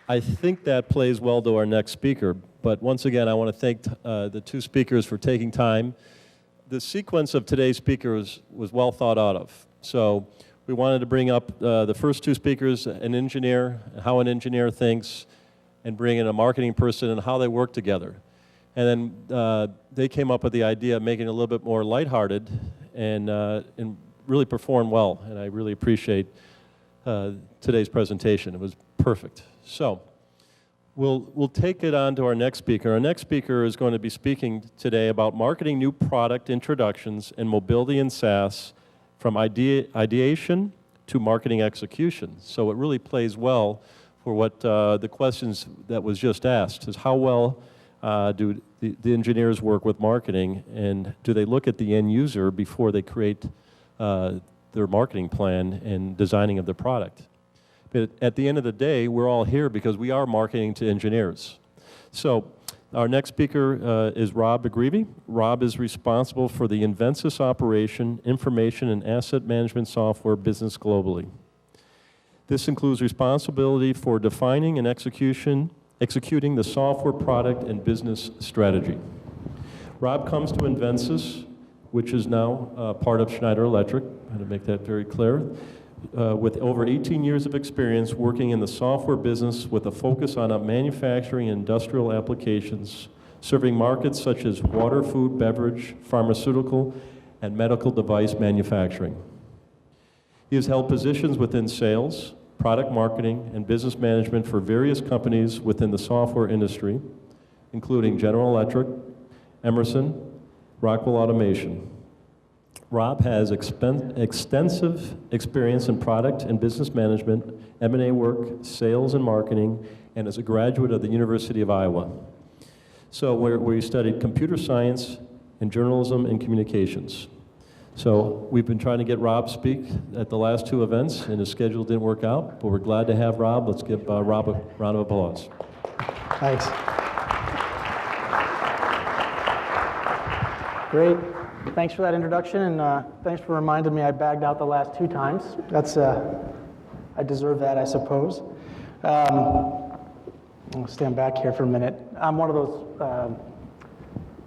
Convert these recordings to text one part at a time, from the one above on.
I think that plays well to our next speaker, but once again, I want to thank the two speakers for taking time. The sequence of today's speakers was well thought out of. So we wanted to bring up the first two speakers, an engineer, how an engineer thinks, and bring in a marketing person and how they work together. And then they came up with the idea of making it a little bit more lighthearted and really performed well. And I really appreciate today's presentation. It was perfect. So we'll take it on to our next speaker. Our next speaker is going to be speaking today about marketing new product introductions in mobility and SaaS from ideation to marketing execution. So it really plays well for what the questions that was just asked, is how well do the engineers work with marketing, and do they look at the end user before they create their marketing plan and designing of the product. But at the end of the day, we're all here because we are marketing to engineers. So our next speaker is Rob McGreevy. Rob is responsible for the Invensys operation, information and asset management software business globally. This includes responsibility for defining and executing the software product and business strategy. Rob comes to Invensys, which is now part of Schneider Electric, I had to make that very clear, with over 18 years of experience working in the software business with a focus on manufacturing and industrial applications, serving markets such as water, food, beverage, pharmaceutical, and medical device manufacturing. He has held positions within sales, product marketing, and business management for various companies within the software industry, including General Electric, Emerson, Rockwell Automation. Rob has extensive experience in product and business management, M&A work, sales and marketing, and is a graduate of the University of Iowa. So where he studied computer science and journalism and communications. So we've been trying to get Rob to speak at the last two events, and his schedule didn't work out, but we're glad to have Rob. Let's give Rob a round of applause. Thanks. Great. Thanks for that introduction, and thanks for reminding me I bagged out the last two times. That's, I deserve that, I suppose. I'll stand back here for a minute. I'm one of those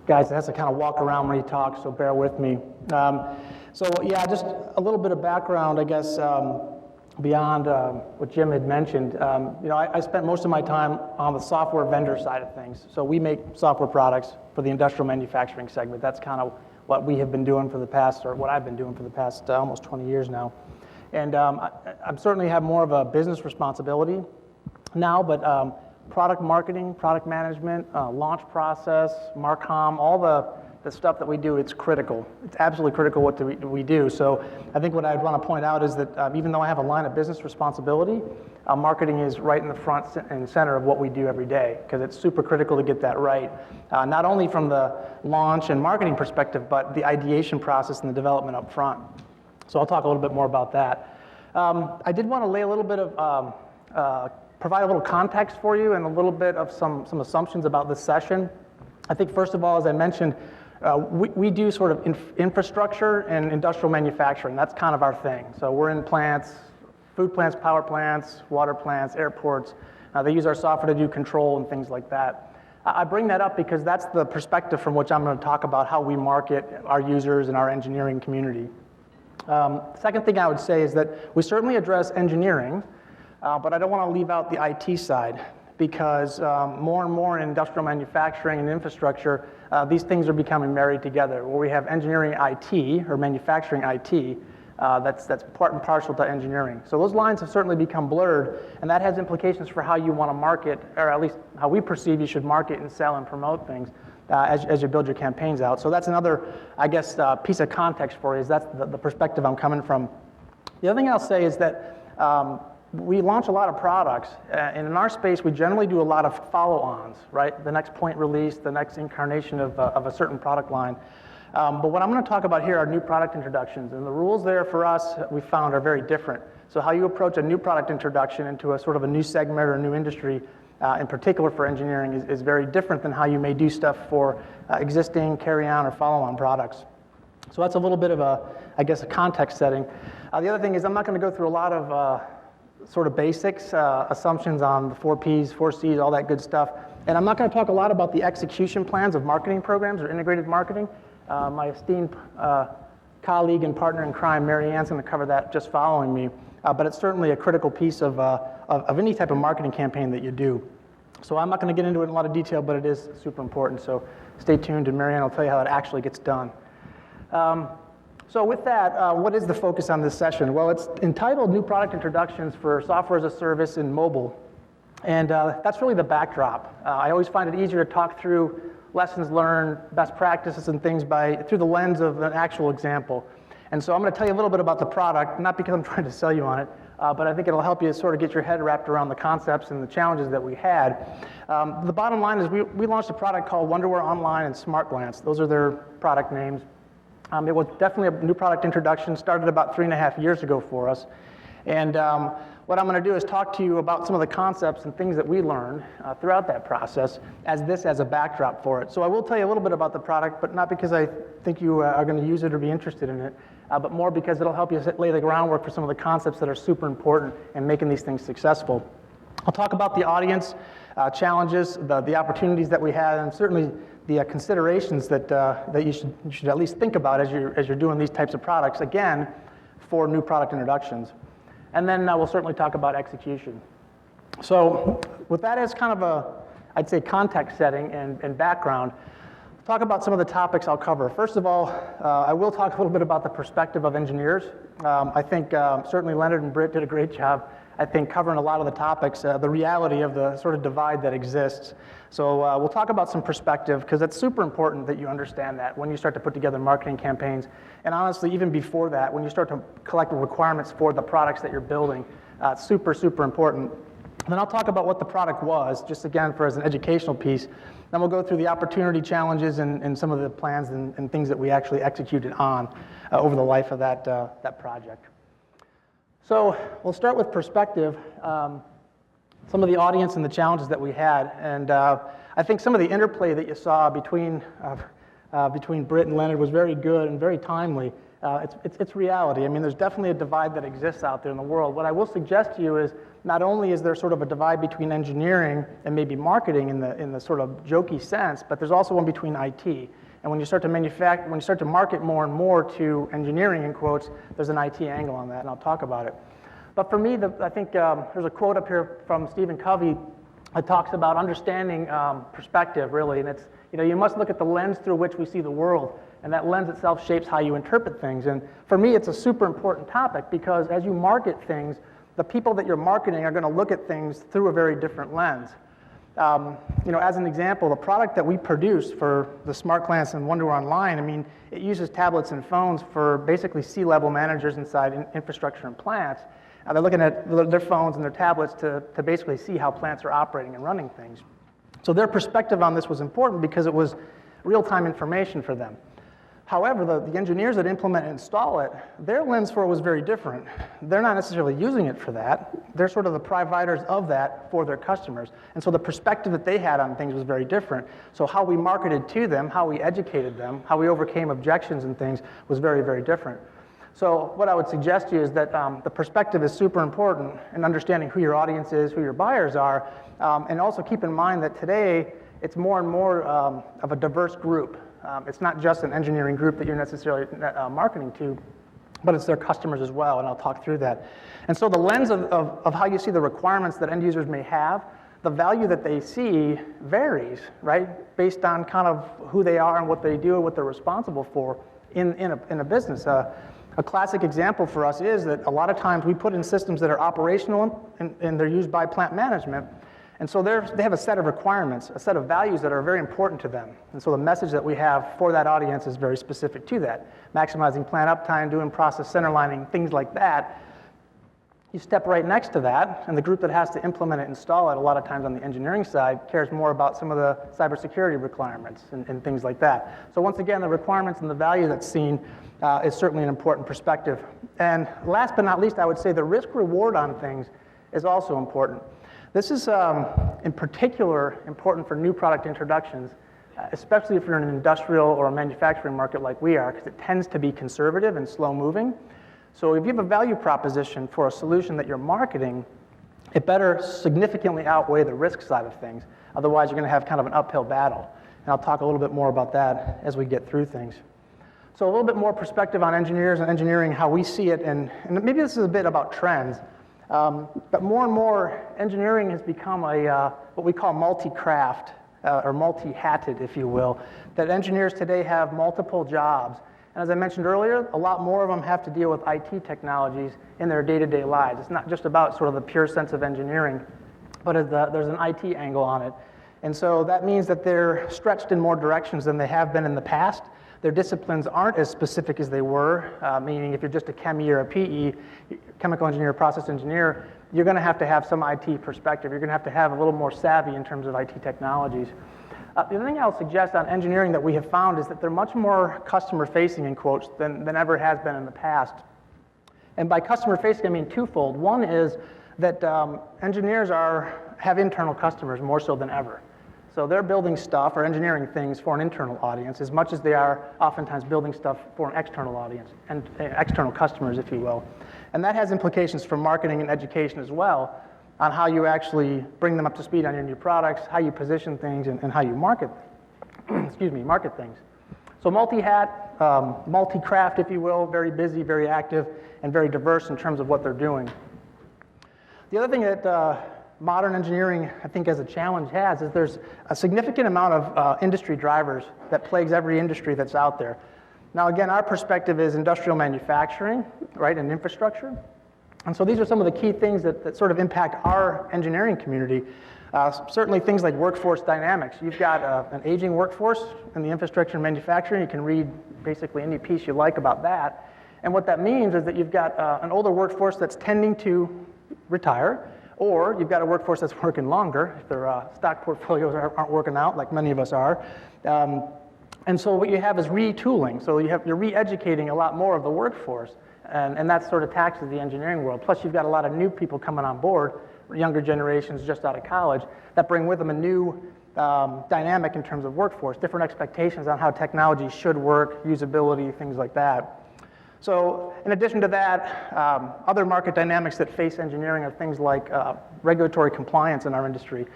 guys that has to kind of walk around when he talks, so bear with me. So yeah, just a little bit of background, I guess, beyond what Jim had mentioned. You know, I spent most of my time on the software vendor side of things. So we make software products for the industrial manufacturing segment. That's kind of what we have been doing for the past, or what I've been doing for the past almost 20 years now. And I certainly have more of a business responsibility now, but product marketing, product management, launch process, Marcom, all the stuff that we do, it's critical. It's absolutely critical what we do. So I think what I'd want to point out is that even though I have a line of business responsibility, marketing is right in the front and center of what we do every day, because it's super critical to get that right. Not only from the launch and marketing perspective, but the ideation process and the development up front. So I'll talk a little bit more about that. I did want to lay a little bit of, provide a little context for you and a little bit of some assumptions about this session. I think first of all, as I mentioned, we do sort of infrastructure and industrial manufacturing. That's kind of our thing. So we're in plants, food plants, power plants, water plants, airports. They use our software to do control and things like that. I bring that up because that's the perspective from which I'm going to talk about how we market our users and our engineering community. Second thing I would say is that we certainly address engineering, but I don't want to leave out the IT side, because more and more in industrial manufacturing and infrastructure, these things are becoming married together, where we have engineering IT, or manufacturing IT, that's part and parcel to engineering. So those lines have certainly become blurred, and that has implications for how you want to market, or at least how we perceive you should market and sell and promote things as you build your campaigns out. So that's another, I guess, piece of context for you, is that's the perspective I'm coming from. The other thing I'll say is that we launch a lot of products, and in our space, we generally do a lot of follow-ons, right? The next point release, the next incarnation of a certain product line. But what I'm going to talk about here are new product introductions, and the rules there for us, we found, are very different. So how you approach a new product introduction into a sort of a new segment or a new industry, in particular for engineering, is very different than how you may do stuff for existing carry-on or follow-on products. So that's a little bit of a, I guess, a context setting. The other thing is I'm not going to go through a lot of sort of basics, assumptions on the 4Ps, 4Cs, all that good stuff. And I'm not going to talk a lot about the execution plans of marketing programs or integrated marketing. My esteemed colleague and partner in crime, Mary Ann's going to cover that just following me. But it's certainly a critical piece of any type of marketing campaign that you do. So I'm not going to get into it in a lot of detail, but it is super important. So stay tuned, and Mary Ann will tell you how it actually gets done. So with that, what is the focus on this session? Well, it's entitled New Product Introductions for Software as a Service in Mobile. And that's really the backdrop. I always find it easier to talk through lessons learned, best practices and things through the lens of an actual example. And so I'm going to tell you a little bit about the product, not because I'm trying to sell you on it, but I think it'll help you sort of get your head wrapped around the concepts and the challenges that we had. The bottom line is we launched a product called Wonderware Online and Smart Glance. Those are their product names. It was definitely a new product introduction, started about 3.5 years ago for us. And what I'm going to do is talk to you about some of the concepts and things that we learned throughout that process as a backdrop for it. So I will tell you a little bit about the product, but not because I think you are going to use it or be interested in it, but more because it'll help you lay the groundwork for some of the concepts that are super important in making these things successful. I'll talk about the audience, challenges, the opportunities that we had, and certainly the considerations that you should at least think about as you're doing these types of products, again, for new product introductions. And then we'll certainly talk about execution. So with that as kind of I'd say context setting and background, talk about some of the topics I'll cover. First of all, I will talk a little bit about the perspective of engineers. I think certainly Leonard and Britt did a great job, I think, covering a lot of the topics, the reality of the sort of divide that exists. So we'll talk about some perspective, because it's super important that you understand that when you start to put together marketing campaigns. And honestly, even before that, when you start to collect the requirements for the products that you're building, it's super, super important. And then I'll talk about what the product was, just again as an educational piece. Then we'll go through the opportunity challenges and some of the plans and things that we actually executed on over the life of that project. So we'll start with perspective, some of the audience and the challenges that we had. And I think some of the interplay that you saw between Britt and Leonard was very good and very timely. It's reality. I mean, there's definitely a divide that exists out there in the world. What I will suggest to you is not only is there sort of a divide between engineering and maybe marketing in the sort of jokey sense, but there's also one between IT. And when you start to market more and more to engineering, in quotes, there's an IT angle on that, and I'll talk about it. But for me, I think there's a quote up here from Stephen Covey that talks about understanding perspective, really, and it's, you must look at the lens through which we see the world, and that lens itself shapes how you interpret things. And for me, it's a super important topic, because as you market things, the people that you're marketing are going to look at things through a very different lens. As an example, the product that we produce for the Smart Glance and Wonderware Online, I mean, it uses tablets and phones for basically C-level managers inside infrastructure and plants. They're looking at their phones and their tablets to basically see how plants are operating and running things. So their perspective on this was important because it was real-time information for them. However, the engineers that implement and install it, their lens for it was very different. They're not necessarily using it for that. They're sort of the providers of that for their customers. And so the perspective that they had on things was very different. So how we marketed to them, how we educated them, how we overcame objections and things was very, very different. So what I would suggest to you is that the perspective is super important in understanding who your audience is, who your buyers are, and also keep in mind that today it's more and more of a diverse group. It's not just an engineering group that you're necessarily marketing to, but it's their customers as well, and I'll talk through that. And so the lens of how you see the requirements that end users may have, the value that they see varies, right, based on kind of who they are and what they do and what they're responsible for in a business. A classic example for us is that a lot of times we put in systems that are operational and they're used by plant management. And so they have a set of requirements, a set of values that are very important to them. And so the message that we have for that audience is very specific to that. Maximizing plant uptime, doing process centerlining, things like that. You step right next to that, and the group that has to implement it, install it, a lot of times on the engineering side, cares more about some of the cybersecurity requirements and things like that. So once again, the requirements and the value that's seen is certainly an important perspective. And last but not least, I would say the risk-reward on things is also important. This is, in particular, important for new product introductions, especially if you're in an industrial or a manufacturing market like we are, because it tends to be conservative and slow-moving. So if you have a value proposition for a solution that you're marketing, it better significantly outweigh the risk side of things. Otherwise, you're going to have kind of an uphill battle. And I'll talk a little bit more about that as we get through things. So a little bit more perspective on engineers and engineering, how we see it, and maybe this is a bit about trends. But more and more, engineering has become what we call multi-craft, or multi-hatted, if you will, that engineers today have multiple jobs. And as I mentioned earlier, a lot more of them have to deal with IT technologies in their day-to-day lives. It's not just about sort of the pure sense of engineering, but there's an IT angle on it. And so that means that they're stretched in more directions than they have been in the past. Their disciplines aren't as specific as they were, meaning if you're just a chemi or a PE, chemical engineer, process engineer, you're going to have some IT perspective. You're going to have a little more savvy in terms of IT technologies. The other thing I'll suggest on engineering that we have found is that they're much more customer-facing, in quotes, than ever has been in the past. And by customer-facing, I mean twofold. One is that engineers have internal customers more so than ever. So they're building stuff or engineering things for an internal audience as much as they are oftentimes building stuff for an external audience and external customers, if you will. And that has implications for marketing and education as well on how you actually bring them up to speed on your new products, how you position things, and how you market things. So multi-hat, multi-craft, if you will, very busy, very active, and very diverse in terms of what they're doing. The other thing that modern engineering, I think, as a challenge is there's a significant amount of industry drivers that plagues every industry that's out there. Now, again, our perspective is industrial manufacturing, right, and infrastructure. And so these are some of the key things that sort of impact our engineering community. Certainly things like workforce dynamics. You've got an aging workforce in the infrastructure and manufacturing. You can read basically any piece you like about that. And what that means is that you've got an older workforce that's tending to retire, or you've got a workforce that's working longer if their stock portfolios aren't working out like many of us are. And so what you have is retooling. So you're re-educating a lot more of the workforce. And that sort of taxes the engineering world. Plus you've got a lot of new people coming on board, younger generations just out of college, that bring with them a new dynamic in terms of workforce, different expectations on how technology should work, usability, things like that. So in addition to that, other market dynamics that face engineering are things like regulatory compliance in our industry.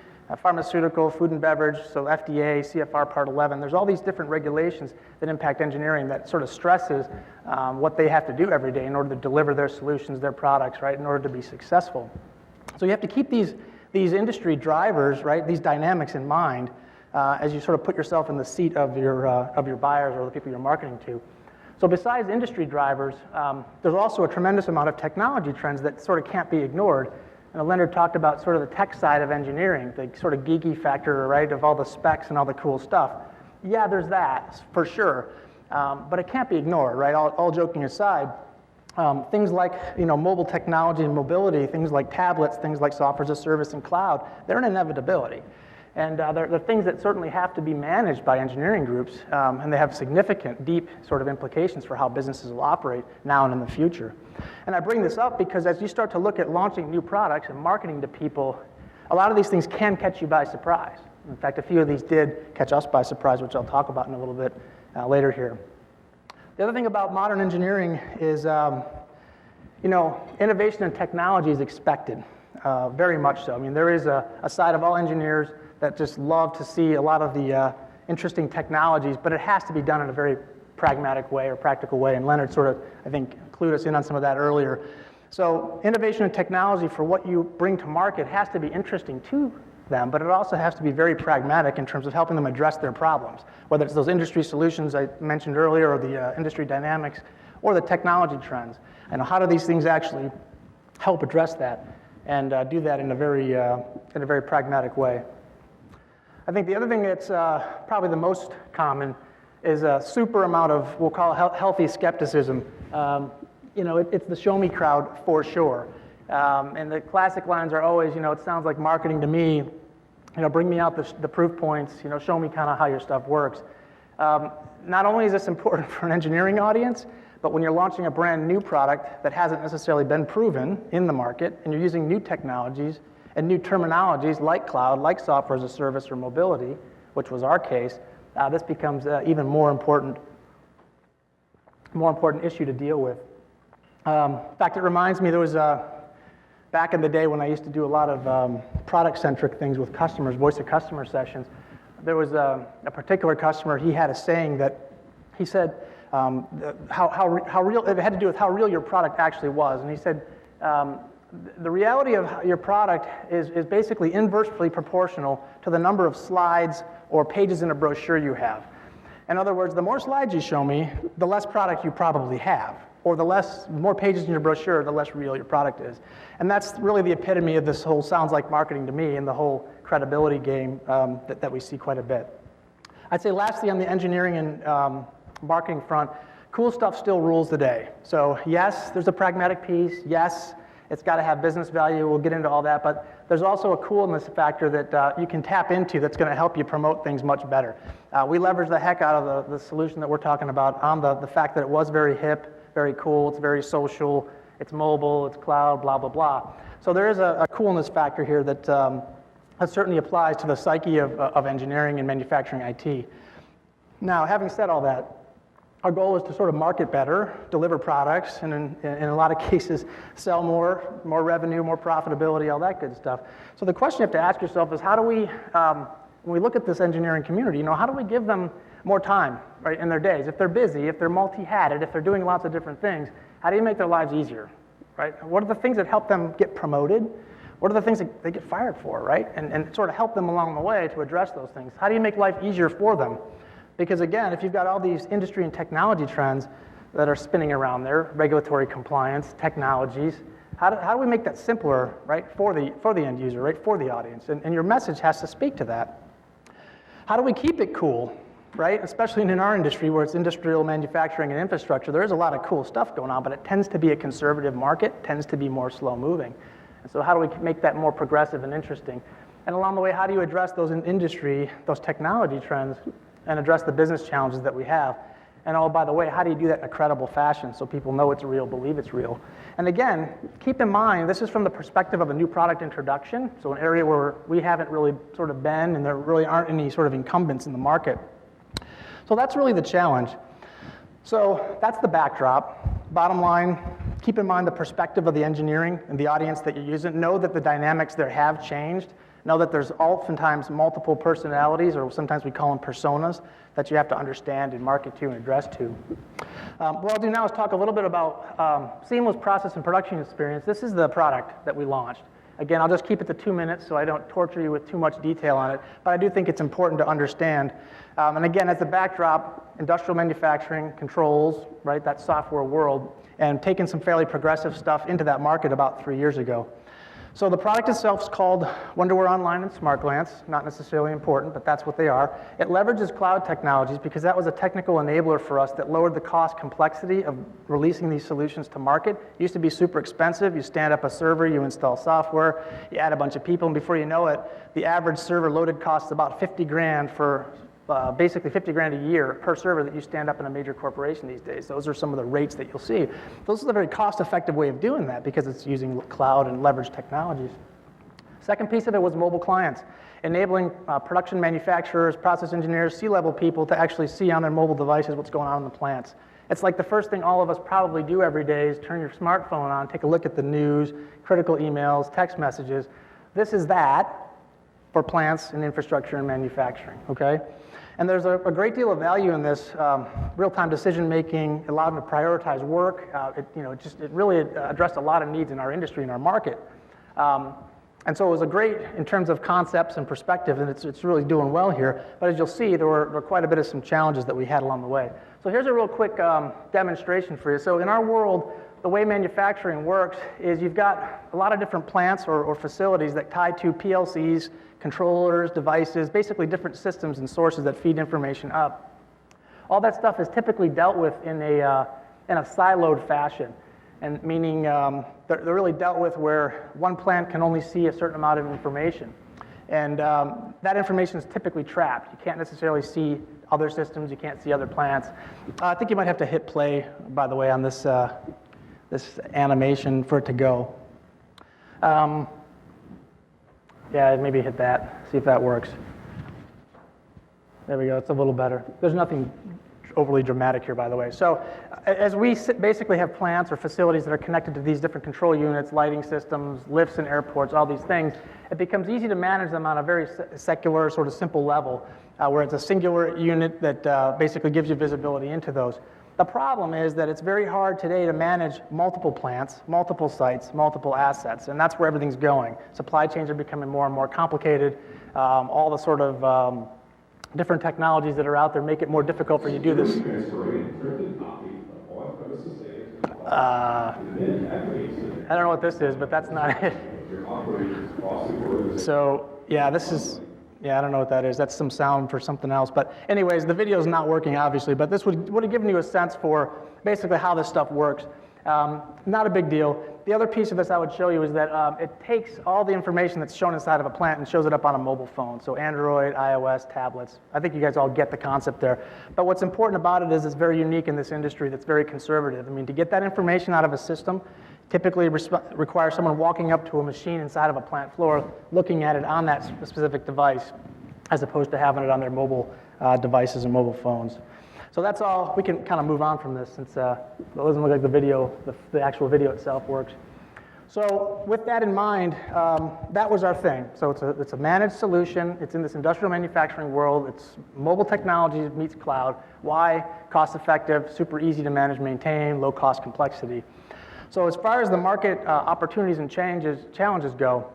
Pharmaceutical, food and beverage, so FDA, CFR Part 11. There's all these different regulations that impact engineering that sort of stresses what they have to do every day in order to deliver their solutions, their products, right, in order to be successful. So you have to keep these industry drivers, right, these dynamics in mind as you sort of put yourself in the seat of your buyers or the people you're marketing to. So besides industry drivers, there's also a tremendous amount of technology trends that sort of can't be ignored. And Leonard talked about sort of the tech side of engineering, the sort of geeky factor, right, of all the specs and all the cool stuff. Yeah, there's that, for sure. But it can't be ignored, right, all joking aside. Things like, mobile technology and mobility, things like tablets, things like software as a service and cloud, they're an inevitability. And they're things that certainly have to be managed by engineering groups, and they have significant, deep sort of implications for how businesses will operate now and in the future. And I bring this up because as you start to look at launching new products and marketing to people, a lot of these things can catch you by surprise. In fact, a few of these did catch us by surprise, which I'll talk about in a little bit later here. The other thing about modern engineering is, innovation and technology is expected, very much so. I mean, there is a side of all engineers that just love to see a lot of the interesting technologies, but it has to be done in a very pragmatic way or practical way, and Leonard sort of, I think, clued us in on some of that earlier. So innovation and technology for what you bring to market has to be interesting to them, but it also has to be very pragmatic in terms of helping them address their problems, whether it's those industry solutions I mentioned earlier or the industry dynamics or the technology trends. And how do these things actually help address that and do that in a very pragmatic way. I think the other thing that's probably the most common is a super amount of, we'll call it healthy skepticism. It's the show me crowd for sure. And the classic lines are always, it sounds like marketing to me, bring me out the proof points, show me kind of how your stuff works. Not only is this important for an engineering audience, but when you're launching a brand new product that hasn't necessarily been proven in the market, and you're using new technologies and new terminologies like cloud, like software as a service or mobility, which was our case, this becomes even more important issue to deal with. In fact, it reminds me, there was back in the day when I used to do a lot of product-centric things with customers, voice of customer sessions, there was a particular customer, he had a saying that he said, how real, it had to do with how real your product actually was. And he said, the reality of your product is basically inversely proportional to the number of slides or pages in a brochure you have. In other words, the more slides you show me, the less product you probably have. Or the more pages in your brochure, the less real your product is. And that's really the epitome of this whole sounds like marketing to me and the whole credibility game that we see quite a bit. I'd say lastly on the engineering and marketing front, cool stuff still rules the day. So yes, there's a pragmatic piece. Yes, it's got to have business value. We'll get into all that. But there's also a coolness factor that you can tap into that's going to help you promote things much better. We leverage the heck out of the solution that we're talking about on the fact that it was very hip, very cool, it's very social, it's mobile, it's cloud, blah, blah, blah. So there is a coolness factor here that certainly applies to the psyche of engineering and manufacturing IT. Now, having said all that, our goal is to sort of market better, deliver products, and in a lot of cases, sell more revenue, more profitability, all that good stuff. So the question you have to ask yourself is how do we, when we look at this engineering community, how do we give them more time, right, in their days? If they're busy, if they're multi-hatted, if they're doing lots of different things, how do you make their lives easier, right? What are the things that help them get promoted? What are the things that they get fired for, right? And sort of help them along the way to address those things. How do you make life easier for them? Because again, if you've got all these industry and technology trends that are spinning around there, regulatory compliance, technologies, how do we make that simpler, right, for the end user, right, for the audience? And your message has to speak to that. How do we keep it cool, right? Especially in our industry where it's industrial manufacturing and infrastructure, there is a lot of cool stuff going on, but it tends to be a conservative market, tends to be more slow moving. And so how do we make that more progressive and interesting? And along the way, how do you address those in industry, those technology trends, and address the business challenges that we have? And oh, by the way, how do you do that in a credible fashion so people know it's real, believe it's real? And again, keep in mind, this is from the perspective of a new product introduction, so an area where we haven't really sort of been, and there really aren't any sort of incumbents in the market. So that's really the challenge. So that's the backdrop. Bottom line, keep in mind the perspective of the engineering and the audience that you're using. Know that the dynamics there have changed. Know that there's oftentimes multiple personalities, or sometimes we call them personas, that you have to understand and market to and address to. What I'll do now is talk a little bit about seamless process and production experience. This is the product that we launched. Again, I'll just keep it to 2 minutes so I don't torture you with too much detail on it, but I do think it's important to understand. And again, as a backdrop, industrial manufacturing, controls, right, that software world, and taking some fairly progressive stuff into that market about 3 years ago. So the product itself is called Wonderware Online and SmartGlance, not necessarily important, but that's what they are. It leverages cloud technologies because that was a technical enabler for us that lowered the cost complexity of releasing these solutions to market. It used to be super expensive. You stand up a server, you install software, you add a bunch of people, and before you know it, the average server loaded costs about 50 grand for basically 50 grand a year per server that you stand up in a major corporation these days. Those are some of the rates that you'll see. This is a very cost-effective way of doing that because it's using cloud and leveraged technologies. Second piece of it was mobile clients, enabling production manufacturers, process engineers, C-level people to actually see on their mobile devices what's going on in the plants. It's like the first thing all of us probably do every day is turn your smartphone on, take a look at the news, critical emails, text messages. This is that for plants and infrastructure and manufacturing, okay? And there's a great deal of value in this real-time decision-making, allowed them to prioritize work. It really addressed a lot of needs in our industry and our market. And so it was a great in terms of concepts and perspective, and it's really doing well here. But as you'll see, there were quite a bit of some challenges that we had along the way. So here's a real quick demonstration for you. So in our world, the way manufacturing works is you've got a lot of different plants or facilities that tie to PLCs, controllers, devices, basically different systems and sources that feed information up. All that stuff is typically dealt with in a siloed fashion, and meaning they're really dealt with where one plant can only see a certain amount of information. And that information is typically trapped. You can't necessarily see other systems, you can't see other plants. I think you might have to hit play, by the way, on this animation for it to go. Yeah, maybe hit that, see if that works. There we go, it's a little better. There's nothing overly dramatic here, by the way. So as we basically have plants or facilities that are connected to these different control units, lighting systems, lifts in airports, all these things, it becomes easy to manage them on a very secular, sort of simple level, where it's a singular unit that basically gives you visibility into those. The problem is that it's very hard today to manage multiple plants, multiple sites, multiple assets, and that's where everything's going. Supply chains are becoming more and more complicated. All the sort of different technologies that are out there make it more difficult for you to do this. I don't know what this is, but that's not it. So, yeah, this is, I don't know what that is. That's some sound for something else. But anyways, the video is not working, obviously, but this would have given you a sense for basically how this stuff works. Not a big deal. The other piece of this I would show you is that it takes all the information that's shown inside of a plant and shows it up on a mobile phone. So Android, iOS, tablets. I think you guys all get the concept there. But what's important about it is it's very unique in this industry that's very conservative. I mean, to get that information out of a system typically requires someone walking up to a machine inside of a plant floor, looking at it on that specific device, as opposed to having it on their mobile devices and mobile phones. So that's all. We can kind of move on from this since it doesn't look like the video, the actual video itself works. So with that in mind, that was our thing. So it's a managed solution. It's in this industrial manufacturing world. It's mobile technology meets cloud. Why? Cost effective, super easy to manage, maintain, low cost complexity. So as far as the market opportunities and challenges go,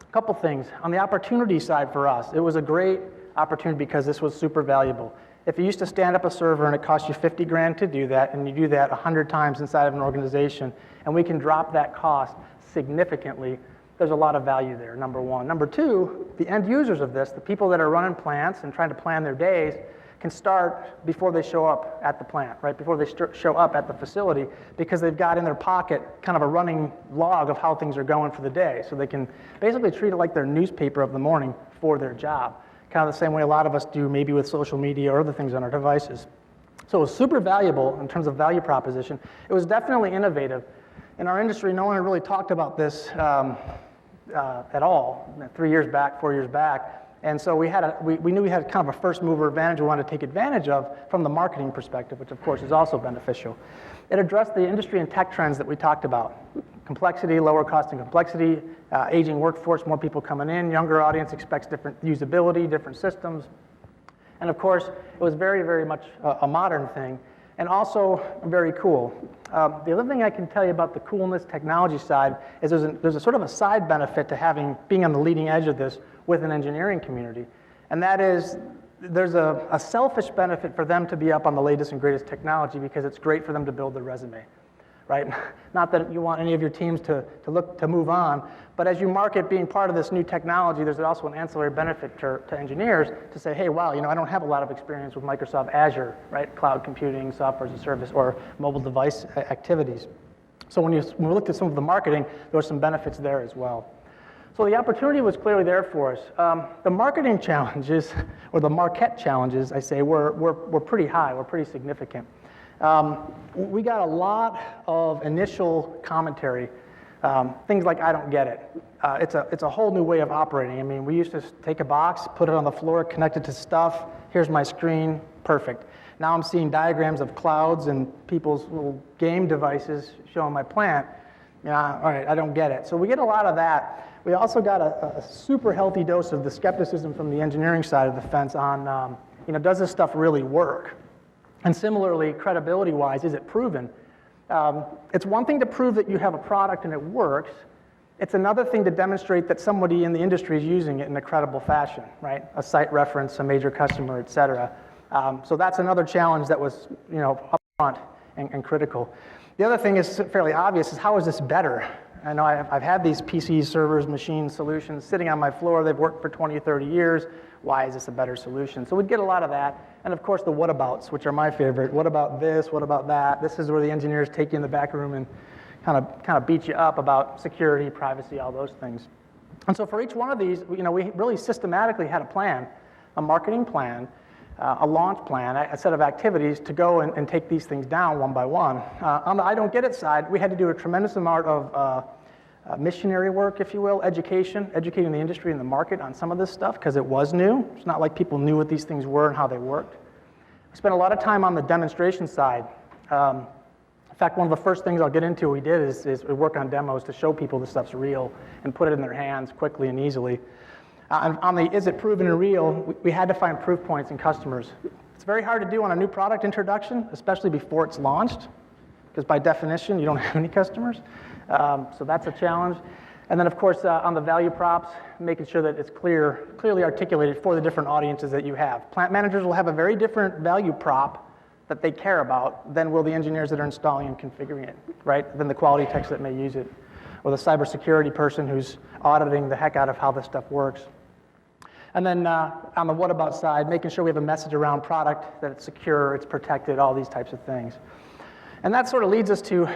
a couple things. On the opportunity side for us, it was a great opportunity because this was super valuable. If you used to stand up a server and it cost you 50 grand to do that, and you do that 100 times inside of an organization, and we can drop that cost significantly, there's a lot of value there, number one. Number two, the end users of this, the people that are running plants and trying to plan their days, can start before they show up at the plant, right? Before they show up at the facility, because they've got in their pocket kind of a running log of how things are going for the day. So they can basically treat it like their newspaper of the morning for their job. Kind of the same way a lot of us do maybe with social media or other things on our devices. So it was super valuable in terms of value proposition. It was definitely innovative. In our industry, no one had really talked about this at all 3 years back, 4 years back. And so we knew we had kind of a first mover advantage we wanted to take advantage of from the marketing perspective, which of course is also beneficial. It addressed the industry and tech trends that we talked about. Complexity, lower cost and complexity, aging workforce, more people coming in, younger audience expects different usability, different systems. And of course, it was very, very much a modern thing, and also very cool. The other thing I can tell you about the coolness technology side is there's a sort of a side benefit to being on the leading edge of this with an engineering community. And that is, there's a selfish benefit for them to be up on the latest and greatest technology because it's great for them to build their resume, right? Not that you want any of your teams to move on, but as you market being part of this new technology, there's also an ancillary benefit to engineers to say, hey, wow, I don't have a lot of experience with Microsoft Azure, right? Cloud computing, software as a service, or mobile device activities. So when we looked at some of the marketing, there were some benefits there as well. So the opportunity was clearly there for us. The marketing challenges, or the Marquette challenges, I say, were pretty high, were pretty significant. We got a lot of initial commentary, things like, I don't get it. It's a whole new way of operating. I mean, we used to take a box, put it on the floor, connect it to stuff, here's my screen, perfect. Now I'm seeing diagrams of clouds and people's little game devices showing my plant. All right, I don't get it. So we get a lot of that. We also got a super healthy dose of the skepticism from the engineering side of the fence on, does this stuff really work? And similarly, credibility-wise, is it proven? It's one thing to prove that you have a product and it works. It's another thing to demonstrate that somebody in the industry is using it in a credible fashion, right? A site reference, a major customer, et cetera. So that's another challenge that was, upfront and critical. The other thing is fairly obvious, is how is this better? I know I've had these PCs, servers, machines, solutions sitting on my floor. They've worked for 20, 30 years. Why is this a better solution? So we'd get a lot of that. And of course, the whatabouts, which are my favorite. What about this? What about that? This is where the engineers take you in the back room and kind of beat you up about security, privacy, all those things. And so for each one of these, we really systematically had a plan, a marketing plan, a launch plan, a set of activities to go and take these things down one by one. On the I don't get it side, we had to do a tremendous amount of missionary work, if you will, educating the industry and the market on some of this stuff because it was new. It's not like people knew what these things were and how they worked. We spent a lot of time on the demonstration side. In fact, one of the first things I'll get into we did is we work on demos to show people this stuff's real and put it in their hands quickly and easily. On the is it proven and real, we had to find proof points in customers. It's very hard to do on a new product introduction, especially before it's launched, because by definition, you don't have any customers. So that's a challenge. And then, of course, on the value props, making sure that it's clearly articulated for the different audiences that you have. Plant managers will have a very different value prop that they care about than will the engineers that are installing and configuring it, right? Than the quality techs that may use it, or the cybersecurity person who's auditing the heck out of how this stuff works. And then on the what about side, making sure we have a message around product, that it's secure, it's protected, all these types of things. And that sort of leads us to,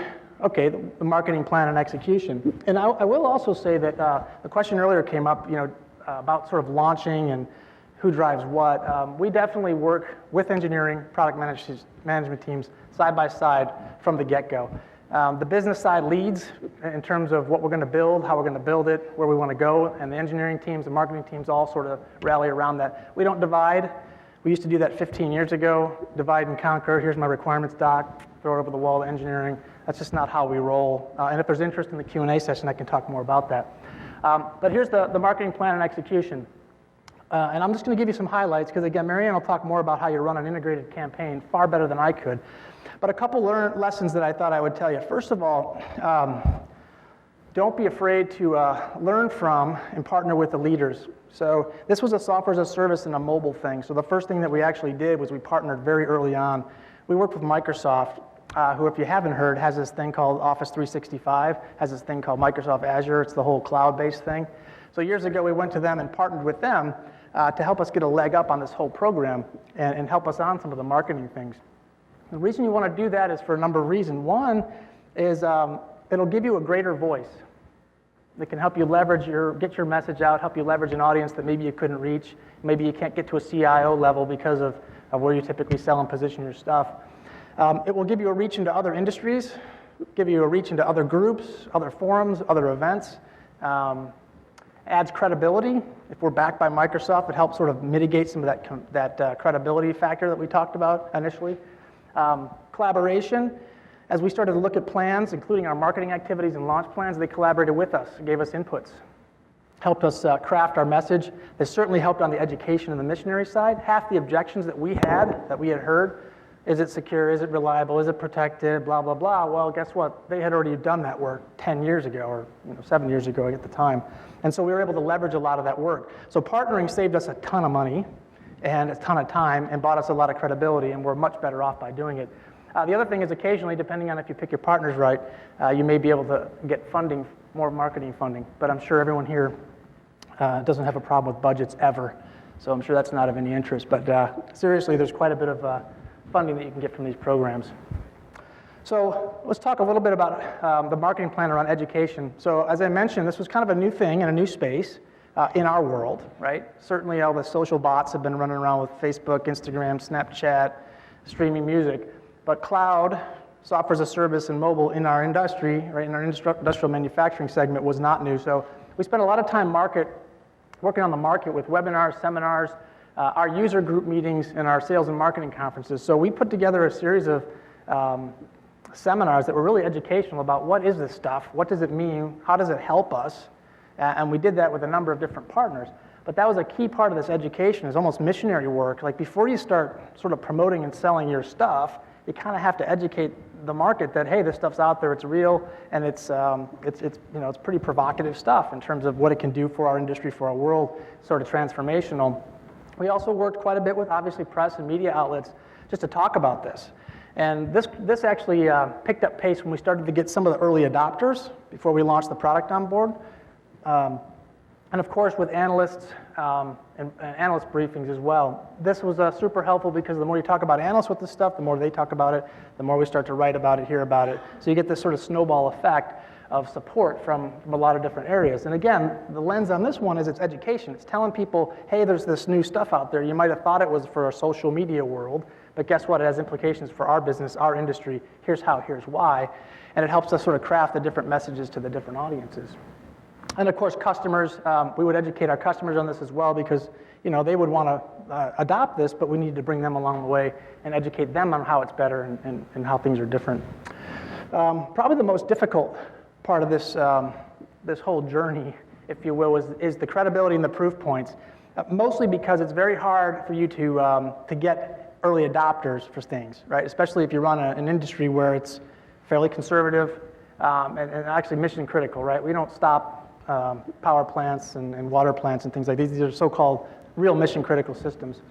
okay, the marketing plan and execution. And I will also say that the question earlier came up, about sort of launching and who drives what. We definitely work with engineering, product management teams side by side from the get-go. The business side leads in terms of what we're going to build, how we're going to build it, where we want to go, and the engineering teams, the marketing teams all sort of rally around that. We don't divide. We used to do that 15 years ago, divide and conquer. Here's my requirements doc, throw it over the wall to engineering. That's just not how we roll. And if there's interest in the Q&A session, I can talk more about that. But here's the marketing plan and execution. And I'm just going to give you some highlights, because again, Marianne will talk more about how you run an integrated campaign far better than I could. But a couple lessons that I thought I would tell you. First of all, don't be afraid to learn from and partner with the leaders. So this was a software as a service and a mobile thing. So the first thing that we actually did was we partnered very early on. We worked with Microsoft, who, if you haven't heard, has this thing called Office 365, has this thing called Microsoft Azure. It's the whole cloud-based thing. So years ago, we went to them and partnered with them to help us get a leg up on this whole program and help us on some of the marketing things. The reason you want to do that is for a number of reasons. One is it'll give you a greater voice. It can help you get your message out, help you leverage an audience that maybe you couldn't reach. Maybe you can't get to a CIO level because of where you typically sell and position your stuff. It will give you a reach into other industries, give you a reach into other groups, other forums, other events. Adds credibility. If we're backed by Microsoft, it helps sort of mitigate some of that credibility factor that we talked about initially. Collaboration. As we started to look at plans, including our marketing activities and launch plans, they collaborated with us, gave us inputs, helped us craft our message. They certainly helped on the education and the missionary side. Half the objections that we had heard, is it secure, is it reliable, is it protected, blah, blah, blah. Well, guess what? They had already done that work 10 years ago, or 7 years ago at the time. And so we were able to leverage a lot of that work. So partnering saved us a ton of money and a ton of time and bought us a lot of credibility, and we're much better off by doing it. The other thing is occasionally, depending on if you pick your partners right, you may be able to get funding, more marketing funding. But I'm sure everyone here doesn't have a problem with budgets ever. So I'm sure that's not of any interest. But seriously, there's quite a bit of funding that you can get from these programs. So let's talk a little bit about the marketing plan around education. So as I mentioned, this was kind of a new thing in a new space in our world, right? Certainly all the social bots have been running around with Facebook, Instagram, Snapchat, streaming music. But cloud, software as a service, and mobile in our industry, right, in our industrial manufacturing segment was not new. So we spent a lot of time working on the market with webinars, seminars, our user group meetings, and our sales and marketing conferences. So we put together a series of seminars that were really educational about what is this stuff, what does it mean, how does it help us, and we did that with a number of different partners. But that was a key part of this education, is almost missionary work. Like before you start sort of promoting and selling your stuff, you kind of have to educate the market that, hey, this stuff's out there, it's real, and it's pretty provocative stuff in terms of what it can do for our industry, for our world, sort of transformational. We also worked quite a bit with, obviously, press and media outlets just to talk about this. And this actually picked up pace when we started to get some of the early adopters before we launched the product on board. And of course, with analysts and analyst briefings as well. This was super helpful because the more you talk about analysts with this stuff, the more they talk about it, the more we start to write about it, hear about it. So you get this sort of snowball effect of support from a lot of different areas. And again, the lens on this one is it's education. It's telling people, hey, there's this new stuff out there. You might have thought it was for a social media world, but guess what? It has implications for our business, our industry. Here's how, here's why. And it helps us sort of craft the different messages to the different audiences. And of course, customers, we would educate our customers on this as well because they would want to adopt this, but we need to bring them along the way and educate them on how it's better and how things are different. Probably the most difficult part of this, this whole journey, if you will, is the credibility and the proof points, mostly because it's very hard for you to get early adopters for things, right? Especially if you run an industry where it's fairly conservative and actually mission critical, right? We don't stop power plants and water plants and things like these. These are so-called real mission critical systems.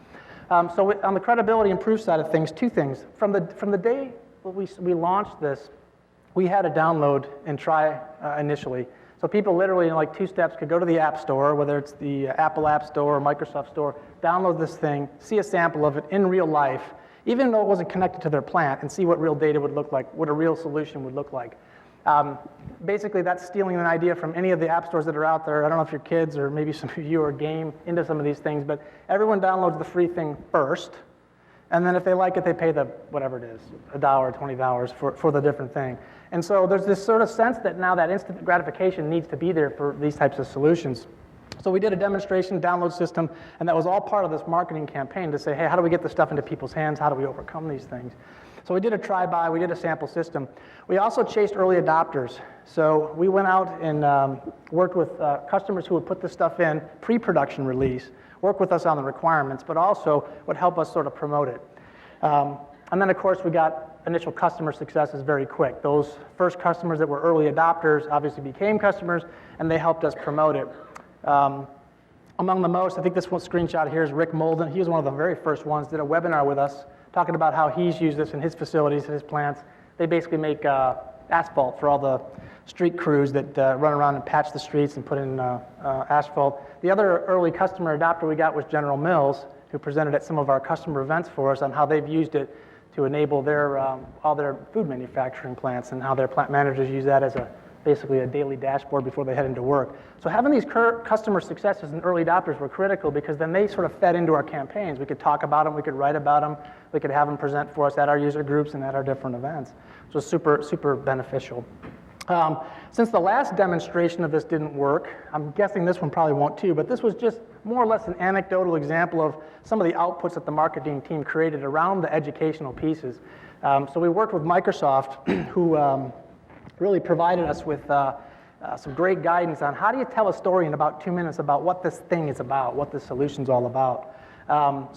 So on the credibility and proof side of things, two things. From the day we launched this, we had a download and try initially. So people literally in like 2 steps could go to the App Store, whether it's the Apple App Store or Microsoft Store, download this thing, see a sample of it in real life, even though it wasn't connected to their plant, and see what real data would look like, what a real solution would look like. Basically, that's stealing an idea from any of the app stores that are out there. I don't know if your kids or maybe some of you are game into some of these things, but everyone downloads the free thing first, and then if they like it, they pay the whatever it is, $1, $20 for the different thing. And so there's this sort of sense that now that instant gratification needs to be there for these types of solutions. So we did a demonstration download system, and that was all part of this marketing campaign to say, hey, how do we get this stuff into people's hands? How do we overcome these things? So we did a try-buy, we did a sample system. We also chased early adopters. So we went out and worked with customers who would put this stuff in pre-production release, work with us on the requirements, but also would help us sort of promote it. And then, of course, we got initial customer successes very quick. Those first customers that were early adopters obviously became customers, and they helped us promote it. Among the most, I think this one screenshot here is Rick Molden. He was one of the very first ones, did a webinar with us, talking about how he's used this in his facilities, in his plants. They basically make asphalt for all the street crews that run around and patch the streets and put in asphalt. The other early customer adopter we got was General Mills, who presented at some of our customer events for us on how they've used it to enable their all their food manufacturing plants and how their plant managers use that as basically a daily dashboard before they head into work. So having these customer successes and early adopters were critical because then they sort of fed into our campaigns. We could talk about them, we could write about them, we could have them present for us at our user groups and at our different events. So super, super beneficial. Since the last demonstration of this didn't work, I'm guessing this one probably won't too, but this was just more or less an anecdotal example of some of the outputs that the marketing team created around the educational pieces. So we worked with Microsoft, who really provided us with some great guidance on how do you tell a story in about 2 minutes about what this thing is about, what this solution's all about.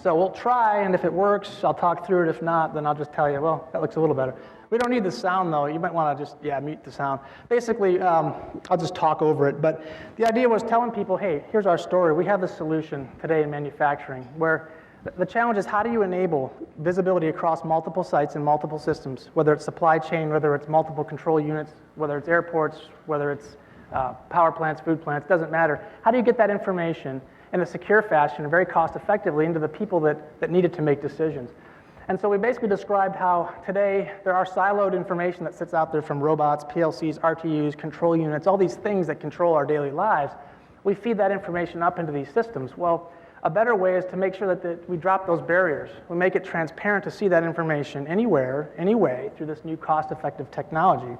So we'll try, and if it works, I'll talk through it. If not, then I'll just tell you, well, that looks a little better. We don't need the sound, though. You might want to just, mute the sound. Basically, I'll just talk over it. But the idea was telling people, hey, here's our story. We have this solution today in manufacturing where the challenge is how do you enable visibility across multiple sites and multiple systems, whether it's supply chain, whether it's multiple control units, whether it's airports, whether it's power plants, food plants, doesn't matter. How do you get that information in a secure fashion and very cost effectively into the people that needed to make decisions? And so we basically described how today there are siloed information that sits out there from robots, PLCs, RTUs, control units, all these things that control our daily lives. We feed that information up into these systems. Well, a better way is to make sure that we drop those barriers. We make it transparent to see that information anywhere, any way, through this new cost-effective technology.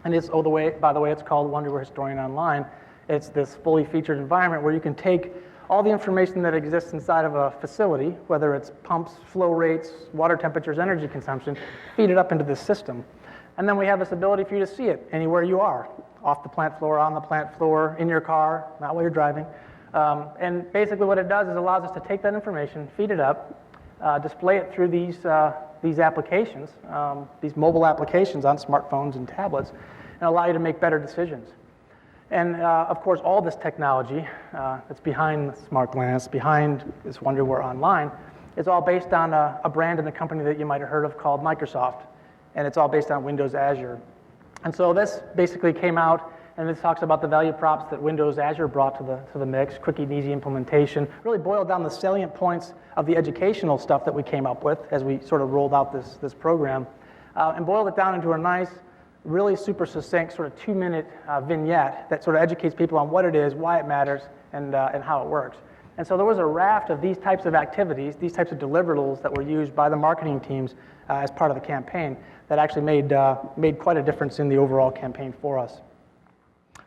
And it's, by the way, it's called Wonderware Historian Online. It's this fully featured environment where you can take all the information that exists inside of a facility, whether it's pumps, flow rates, water temperatures, energy consumption, feed it up into this system. And then we have this ability for you to see it anywhere you are, off the plant floor, on the plant floor, in your car, not while you're driving. And basically what it does is allows us to take that information, feed it up, display it through these applications, these mobile applications on smartphones and tablets, and allow you to make better decisions. And of course, all this technology that's behind Smart Glance, behind this Wonderware Online, is all based on a brand and a company that you might have heard of called Microsoft. And it's all based on Windows Azure. And so this basically came out, and this talks about the value props that Windows Azure brought to the mix, quick and easy implementation, really boiled down the salient points of the educational stuff that we came up with as we sort of rolled out this program, and boiled it down into a nice, really super succinct sort of 2-minute vignette that sort of educates people on what it is, why it matters, and how it works. And so there was a raft of these types of activities, these types of deliverables that were used by the marketing teams as part of the campaign that actually made quite a difference in the overall campaign for us.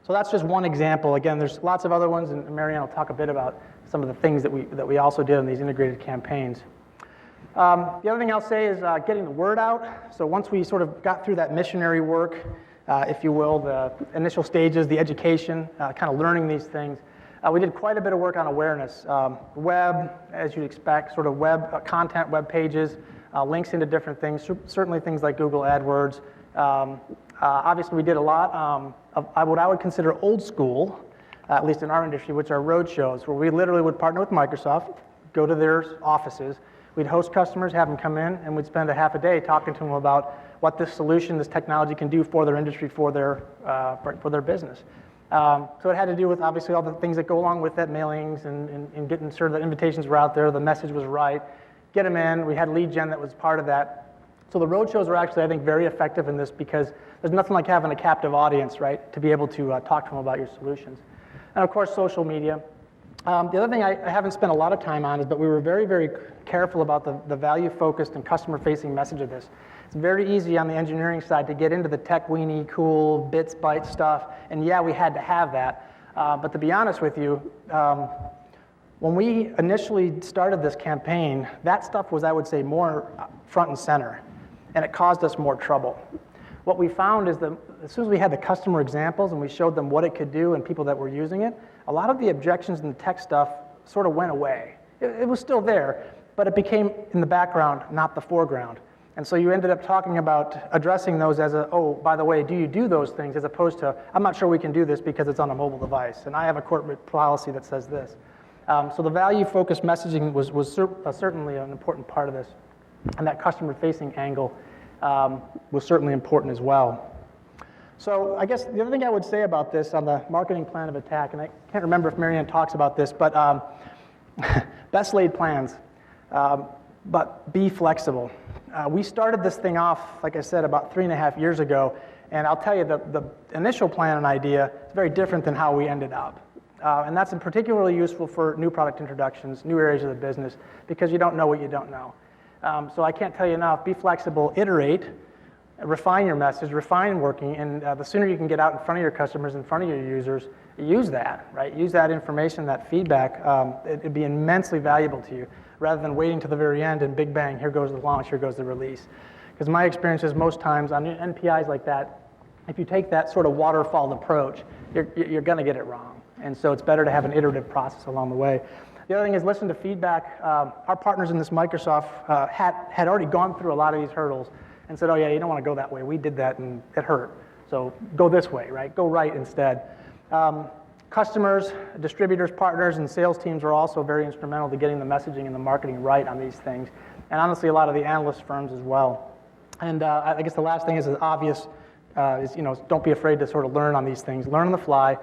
So So that's just one example. Again, there's lots of other ones, and Marianne will talk a bit about some of the things that we also did in these integrated campaigns. The other thing I'll say is getting the word out. So once we sort of got through that missionary work, if you will, the initial stages, the education, kind of learning these things, we did quite a bit of work on awareness. Web, as you'd expect, sort of web content, web pages, links into different things, certainly things like Google AdWords. Obviously, we did a lot of what I would consider old school, at least in our industry, which are road shows, where we literally would partner with Microsoft, go to their offices, we'd host customers, have them come in, and we'd spend a half a day talking to them about what this solution, this technology can do for their industry, for their business. So it had to do with, obviously, all the things that go along with that, mailings and getting sure that invitations were out there, the message was right, get them in. We had lead gen that was part of that. So the road shows were actually, I think, very effective in this because there's nothing like having a captive audience, right, to be able to talk to them about your solutions. And of course, social media. The other thing I haven't spent a lot of time on is, but we were very, very careful about the value-focused and customer-facing message of this. It's very easy on the engineering side to get into the tech-weenie, cool, bits, bytes stuff, and yeah, we had to have that. But to be honest with you, when we initially started this campaign, that stuff was, I would say, more front and center, and it caused us more trouble. What we found is that as soon as we had the customer examples and we showed them what it could do and people that were using it, a lot of the objections and the tech stuff sort of went away. It was still there, but it became in the background, not the foreground. And so you ended up talking about addressing those as oh, by the way, do you do those things, as opposed to, I'm not sure we can do this because it's on a mobile device, and I have a corporate policy that says this. So the value-focused messaging was certainly an important part of this, and that customer-facing angle was certainly important as well. So I guess the other thing I would say about this on the marketing plan of attack, and I can't remember if Marianne talks about this, but best laid plans, but be flexible. We started this thing off, like I said, about 3.5 years ago, and I'll tell you the initial plan and idea is very different than how we ended up. And that's particularly useful for new product introductions, new areas of the business, because you don't know what you don't know. So I can't tell you enough, be flexible, iterate, refine your message, refine working, and the sooner you can get out in front of your customers, in front of your users, use that, right? Use that information, that feedback. It'd be immensely valuable to you, rather than waiting to the very end and big bang, here goes the launch, here goes the release. Because my experience is most times on NPIs like that, if you take that sort of waterfall approach, you're going to get it wrong. And so it's better to have an iterative process along the way. The other thing is listen to feedback. Our partners in this Microsoft had already gone through a lot of these hurdles and said, oh yeah, you don't want to go that way. We did that and it hurt. So go this way, right? Go right instead. Customers, distributors, partners, and sales teams are also very instrumental to getting the messaging and the marketing right on these things. And honestly, a lot of the analyst firms as well. And I guess the last thing is obvious, is don't be afraid to sort of learn on these things. Learn on the fly.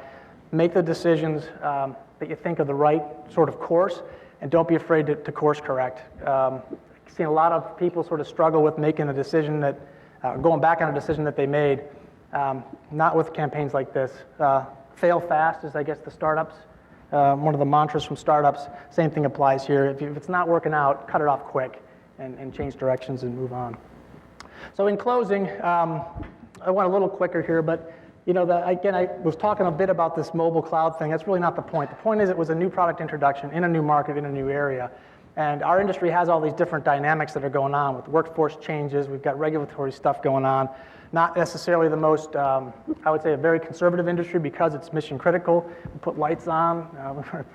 Make the decisions that you think are the right sort of course, and don't be afraid to course correct. I've seen a lot of people sort of struggle with making a decision that, going back on a decision that they made, not with campaigns like this. Fail fast is, I guess, the startups. One of the mantras from startups. Same thing applies here. If it's not working out, cut it off quick and change directions and move on. So in closing, I went a little quicker here, but again, I was talking a bit about this mobile cloud thing. That's really not the point. The point is it was a new product introduction in a new market, in a new area. And our industry has all these different dynamics that are going on with workforce changes. We've got regulatory stuff going on. Not necessarily the most, I would say, a very conservative industry because it's mission critical. We put lights on.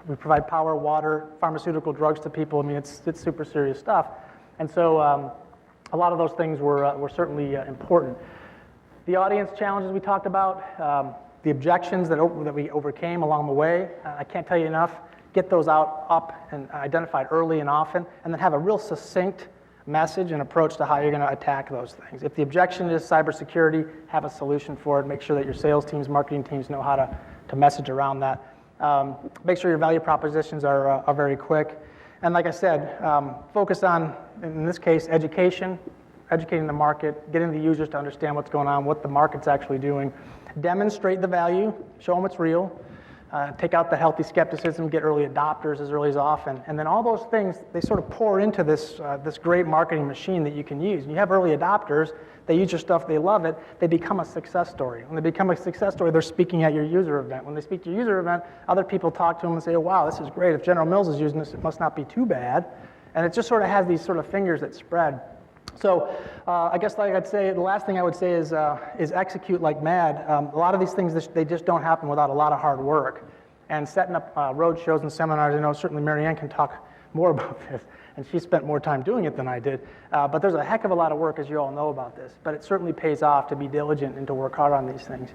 We provide power, water, pharmaceutical drugs to people. I mean, it's super serious stuff. And so a lot of those things were certainly important. The audience challenges we talked about, the objections that we overcame along the way, I can't tell you enough. Get those up and identified early and often, and then have a real succinct message and approach to how you're going to attack those things. If the objection is cybersecurity, have a solution for it. Make sure that your sales teams, marketing teams know how to message around that. Make sure your value propositions are very quick. And like I said, focus on, in this case, education. Educating the market, getting the users to understand what's going on, what the market's actually doing. Demonstrate the value, show them it's real. take out the healthy skepticism, get early adopters as early as often, and then all those things, they sort of pour into this, this great marketing machine that you can use. And you have early adopters, they use your stuff, they love it, they become a success story. When they become a success story, they're speaking at your user event. When they speak to your user event, other people talk to them and say, oh, wow, this is great. If General Mills is using this, it must not be too bad. And it just sort of has these sort of fingers that spread. So I guess like I'd say, the last thing I would say is execute like mad. A lot of these things, they just don't happen without a lot of hard work. And setting up road shows and seminars, I know certainly Mary Ann can talk more about this, and she spent more time doing it than I did. But there's a heck of a lot of work, as you all know about this. But it certainly pays off to be diligent and to work hard on these things.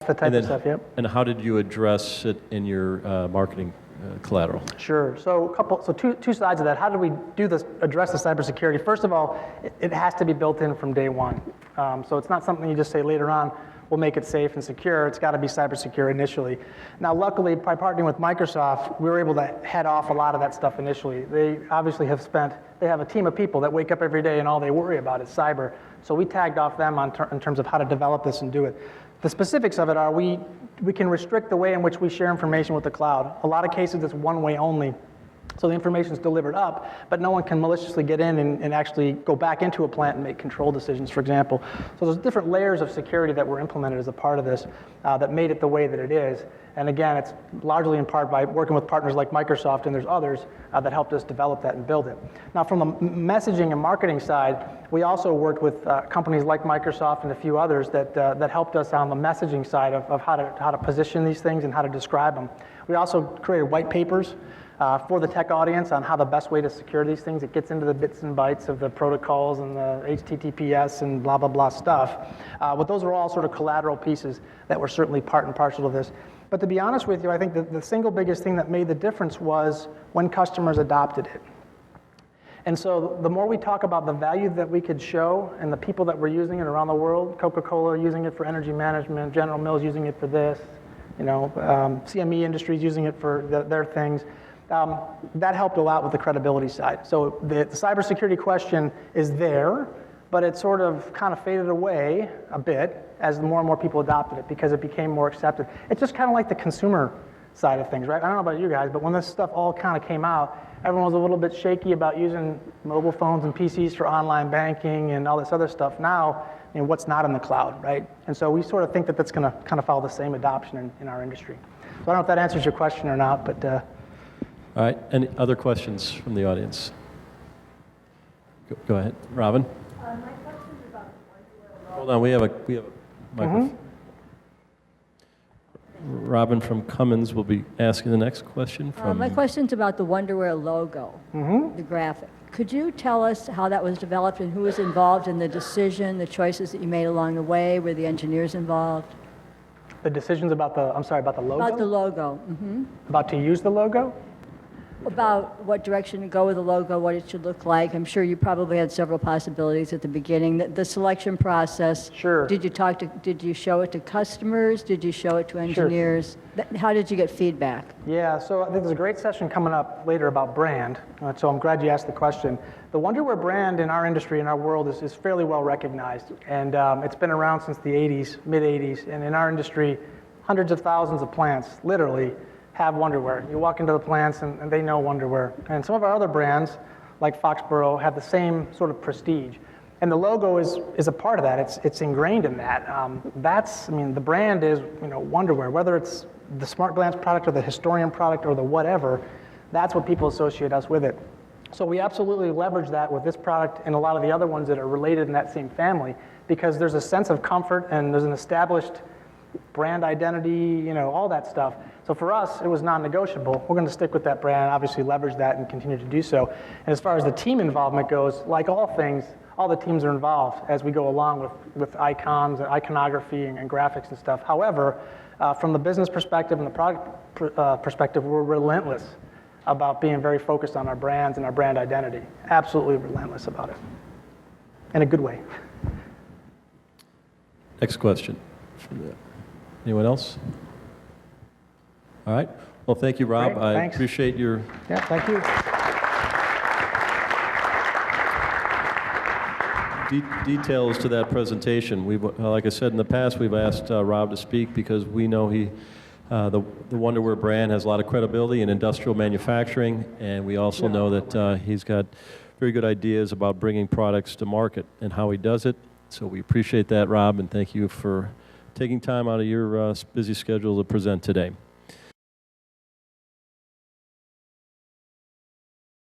That's the type of stuff, yep. And how did you address it in your marketing collateral? Sure. So two sides of that. How do we do this? Address the cybersecurity. First of all, it has to be built in from day one. So it's not something you just say later on, we'll make it safe and secure. It's got to be cyber secure initially. Now, luckily, by partnering with Microsoft, we were able to head off a lot of that stuff initially. They obviously they have a team of people that wake up every day and all they worry about is cyber. So we tagged off them in terms of how to develop this and do it. The specifics of it are we can restrict the way in which we share information with the cloud. A lot of cases, it's one way only. So the information is delivered up, but no one can maliciously get in and actually go back into a plant and make control decisions, for example. So there's different layers of security that were implemented as a part of this that made it the way that it is. And again, it's largely in part by working with partners like Microsoft, and there's others that helped us develop that and build it. Now, from the messaging and marketing side, we also worked with companies like Microsoft and a few others that helped us on the messaging side of how to position these things and how to describe them. We also created white papers for the tech audience on how the best way to secure these things. It gets into the bits and bytes of the protocols and the HTTPS and blah, blah, blah stuff. But those are all sort of collateral pieces that were certainly part and parcel of this. But to be honest with you, I think the single biggest thing that made the difference was when customers adopted it. And so the more we talk about the value that we could show and the people that were using it around the world, Coca-Cola using it for energy management, General Mills using it for this, CME Industries using it for their things, that helped a lot with the credibility side. So the cybersecurity question is there, but it sort of kind of faded away a bit as more and more people adopted it because it became more accepted. It's just kind of like the consumer side of things, right? I don't know about you guys, but when this stuff all kind of came out, everyone was a little bit shaky about using mobile phones and PCs for online banking and all this other stuff. Now, what's not in the cloud, right? And so we sort of think that that's going to kind of follow the same adoption in our industry. So I don't know if that answers your question or not, but... All right, any other questions from the audience? Go ahead, Robin. My question is about the Hold on, we have a microphone. Robin from Cummins will be asking the next question from... My question's about the Wonderwear logo, the graphic. Could you tell us how that was developed and who was involved in the decision, the choices that you made along the way? Were the engineers involved? The decisions about the logo? About the logo. About to use the logo? About what direction to go with the logo, what it should look like. I'm sure you probably had several possibilities at the beginning. The selection process. Sure. Did you show it to customers? Did you show it to engineers? Sure. How did you get feedback? Yeah, so I think there's a great session coming up later about brand. So I'm glad you asked the question. The Wonderwear brand in our industry, in our world, is fairly well recognized. And it's been around since the 80s, mid-80s. And in our industry, hundreds of thousands of plants, literally, have Wonderwear. You walk into the plants and they know Wonderwear. And some of our other brands, like Foxborough, have the same sort of prestige. And the logo is a part of that. It's ingrained in that. The brand is Wonderwear, whether it's the Smart Glance product or the Historian product or the whatever, that's what people associate us with it. So we absolutely leverage that with this product and a lot of the other ones that are related in that same family because there's a sense of comfort and there's an established brand identity, all that stuff. So for us, it was non-negotiable. We're going to stick with that brand, obviously leverage that and continue to do so. And as far as the team involvement goes, like all things, all the teams are involved as we go along with icons and iconography and graphics and stuff. However, from the business perspective and the product perspective, we're relentless about being very focused on our brands and our brand identity. Absolutely relentless about it. In a good way. Next question. Anyone else? All right. Well, thank you, Rob. Great, I appreciate your... Yeah, thank you. Details to that presentation. Like I said in the past, we've asked Rob to speak because we know he The Wonderwear brand has a lot of credibility in industrial manufacturing, and we also know that he's got very good ideas about bringing products to market and how he does it. So we appreciate that, Rob, and thank you for taking time out of your busy schedule to present today.